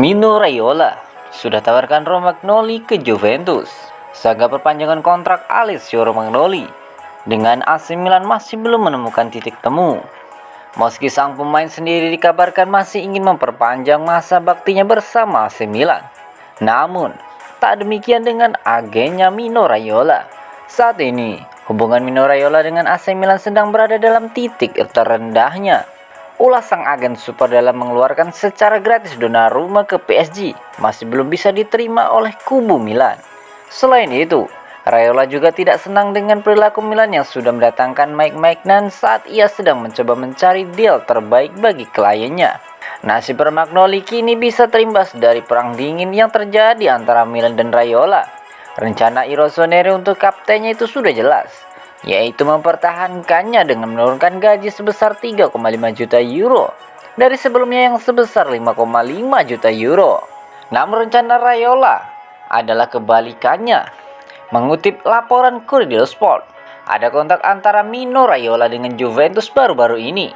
Mino Raiola sudah tawarkan Romagnoli ke Juventus. Saga perpanjangan kontrak Alessio Romagnoli dengan AC Milan masih belum menemukan titik temu. Meski sang pemain sendiri dikabarkan masih ingin memperpanjang masa baktinya bersama AC Milan. Namun, tak demikian dengan agennya Mino Raiola. Saat ini, hubungan Mino Raiola dengan AC Milan sedang berada dalam titik terendahnya. Ulah sang agen super dalam mengeluarkan secara gratis Donnarumma ke PSG masih belum bisa diterima oleh kubu Milan. Selain itu, Raiola juga tidak senang dengan perilaku Milan yang sudah mendatangkan Mike Maignan saat ia sedang mencoba mencari deal terbaik bagi kliennya. Nasib Romagnoli kini bisa terimbas dari perang dingin yang terjadi antara Milan dan Raiola. Rencana Rossoneri untuk kaptennya itu sudah jelas, yaitu mempertahankannya dengan menurunkan gaji sebesar 3,5 juta euro dari sebelumnya yang sebesar 5,5 juta euro. Namun rencana Raiola adalah kebalikannya. Mengutip laporan Corriere dello Sport, ada kontak antara Mino Raiola dengan Juventus baru-baru ini,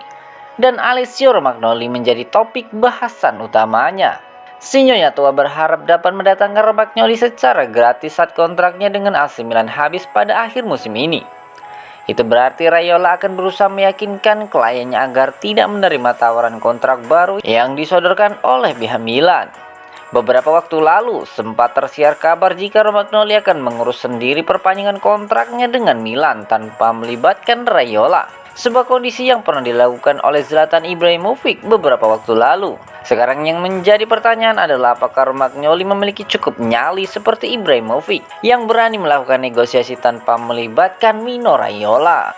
dan Alessio Romagnoli menjadi topik bahasan utamanya. Si Nyonya tua berharap dapat mendatangkan Romagnoli secara gratis saat kontraknya dengan AC Milan habis pada akhir musim ini. Itu berarti Raiola akan berusaha meyakinkan kliennya agar tidak menerima tawaran kontrak baru yang disodorkan oleh pihak Milan. Beberapa waktu lalu sempat tersiar kabar jika Romagnoli akan mengurus sendiri perpanjangan kontraknya dengan Milan tanpa melibatkan Raiola. Sebuah kondisi yang pernah dilakukan oleh Zlatan Ibrahimovic beberapa waktu lalu. Sekarang yang menjadi pertanyaan adalah apakah Romagnoli memiliki cukup nyali seperti Ibrahimovic yang berani melakukan negosiasi tanpa melibatkan Mino Raiola.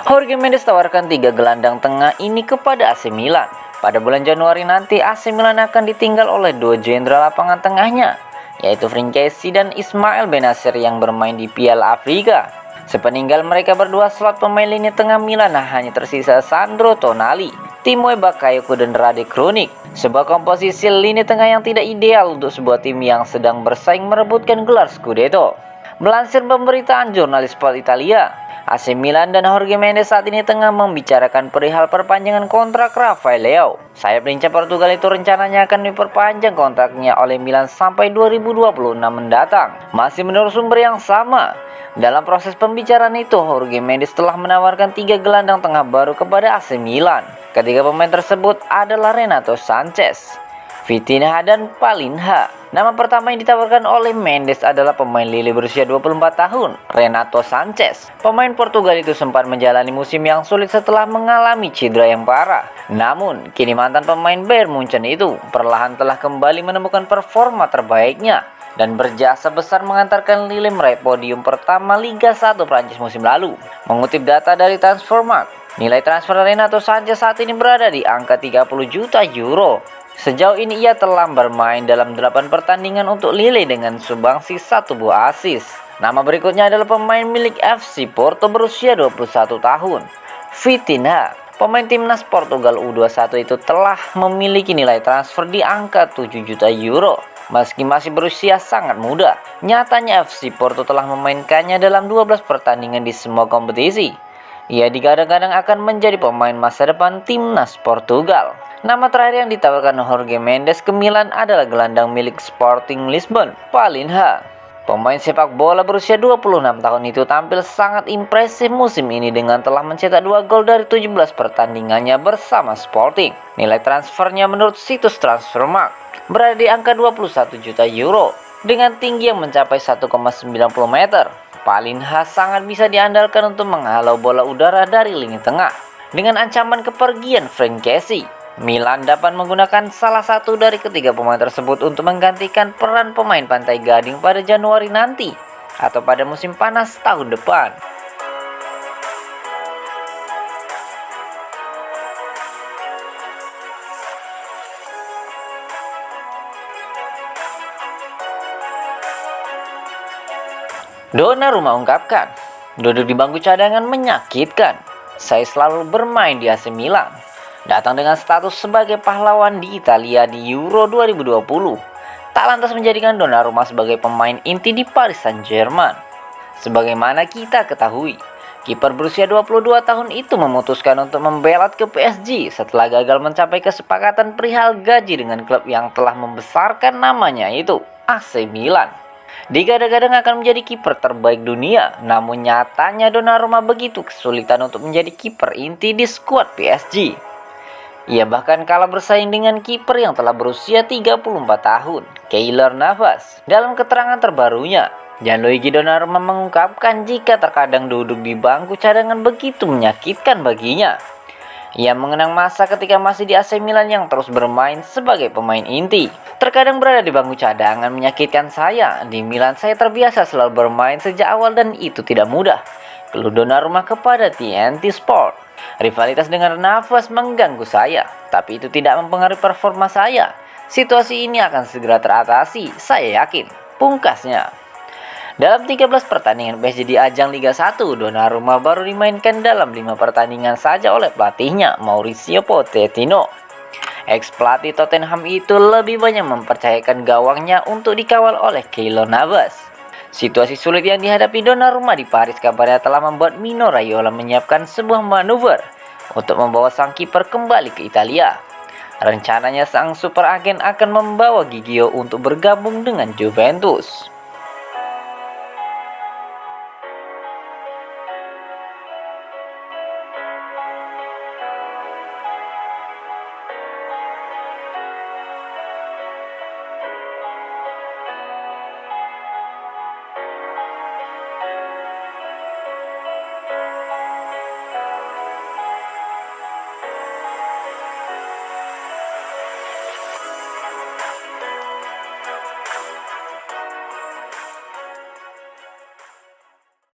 Jorge Mendes tawarkan 3 gelandang tengah ini kepada AC Milan. Pada bulan Januari nanti AC Milan akan ditinggal oleh 2 jenderal lapangan tengahnya, yaitu Franceschi dan Ismail Bennacer yang bermain di Piala Afrika. Sepeninggal mereka berdua, slot pemain lini tengah Milan hanya tersisa Sandro Tonali, Timo Bakayoko dan Rade Krunic. Sebuah komposisi lini tengah yang tidak ideal untuk sebuah tim yang sedang bersaing merebutkan gelar Scudetto. Melansir pemberitaan jurnalis Sport Italia, AC Milan dan Jorge Mendes saat ini tengah membicarakan perihal perpanjangan kontrak Rafael Leao. Sayap lincah Portugal itu rencananya akan diperpanjang kontraknya oleh Milan sampai 2026 mendatang. Masih menurut sumber yang sama, dalam proses pembicaraan itu Jorge Mendes telah menawarkan 3 gelandang tengah baru kepada AC Milan. Ketiga pemain tersebut adalah Renato Sanches, Vitinha dan Palinha. Nama pertama yang ditawarkan oleh Mendes adalah pemain Lille berusia 24 tahun, Renato Sanches. Pemain Portugal itu sempat menjalani musim yang sulit setelah mengalami cedera yang parah. Namun, kini mantan pemain Bayern Munchen itu perlahan telah kembali menemukan performa terbaiknya dan berjasa besar mengantarkan Lille meraih podium pertama Liga 1 Prancis musim lalu. Mengutip data dari Transfermarkt, nilai transfer Renato Sanches saat ini berada di angka 30 juta euro. Sejauh ini ia telah bermain dalam 8 pertandingan untuk Lille dengan sumbangsi 1 buah assist. Nama berikutnya adalah pemain milik FC Porto berusia 21 tahun, Vitinha. Pemain timnas Portugal U21 itu telah memiliki nilai transfer di angka 7 juta euro. Meski masih berusia sangat muda, nyatanya FC Porto telah memainkannya dalam 12 pertandingan di semua kompetisi. Ia digadang-gadang akan menjadi pemain masa depan timnas Portugal. Nama terakhir yang ditawarkan Jorge Mendes ke Milan adalah gelandang milik Sporting Lisbon, Palinha. Pemain sepak bola berusia 26 tahun itu tampil sangat impresif musim ini dengan telah mencetak 2 gol dari 17 pertandingannya bersama Sporting. Nilai transfernya menurut situs Transfermarkt berada di angka 21 juta euro dengan tinggi yang mencapai 1,90 meter. Palinha sangat bisa diandalkan untuk menghalau bola udara dari lini tengah. Dengan ancaman kepergian Franceschi, Milan dapat menggunakan salah satu dari ketiga pemain tersebut untuk menggantikan peran pemain Pantai Gading pada Januari nanti atau pada musim panas tahun depan. Donnarumma ungkapkan, duduk di bangku cadangan menyakitkan. Saya selalu bermain di AC Milan. Datang dengan status sebagai pahlawan di Italia di Euro 2020. Tak lantas menjadikan Donnarumma sebagai pemain inti di Paris Saint-Germain. Sebagaimana kita ketahui, kiper berusia 22 tahun itu memutuskan untuk membelot ke PSG setelah gagal mencapai kesepakatan perihal gaji dengan klub yang telah membesarkan namanya itu, AC Milan. Digadang-gadang akan menjadi kiper terbaik dunia, namun nyatanya Donnarumma begitu kesulitan untuk menjadi kiper inti di skuad PSG. Ia bahkan kalah bersaing dengan kiper yang telah berusia 34 tahun, Keylor Navas. Dalam keterangan terbarunya, Gianluigi Donnarumma mengungkapkan jika terkadang duduk di bangku cadangan begitu menyakitkan baginya. Ia mengenang masa ketika masih di AC Milan yang terus bermain sebagai pemain inti. Terkadang berada di bangku cadangan menyakitkan saya. Di Milan saya terbiasa selalu bermain sejak awal dan itu tidak mudah. Keluh Donnarumma kepada TNT Sport. Rivalitas dengan Navas mengganggu saya, tapi itu tidak mempengaruhi performa saya. Situasi ini akan segera teratasi, saya yakin. Pungkasnya. Dalam 13 pertandingan PSG di ajang Liga 1, Donnarumma baru dimainkan dalam 5 pertandingan saja oleh pelatihnya, Mauricio Pochettino. Ex-pelatih Tottenham itu lebih banyak mempercayakan gawangnya untuk dikawal oleh Keylor Navas. Situasi sulit yang dihadapi Donnarumma di Paris kabarnya telah membuat Mino Raiola menyiapkan sebuah manuver untuk membawa sang kiper kembali ke Italia. Rencananya sang super agen akan membawa Gigio untuk bergabung dengan Juventus.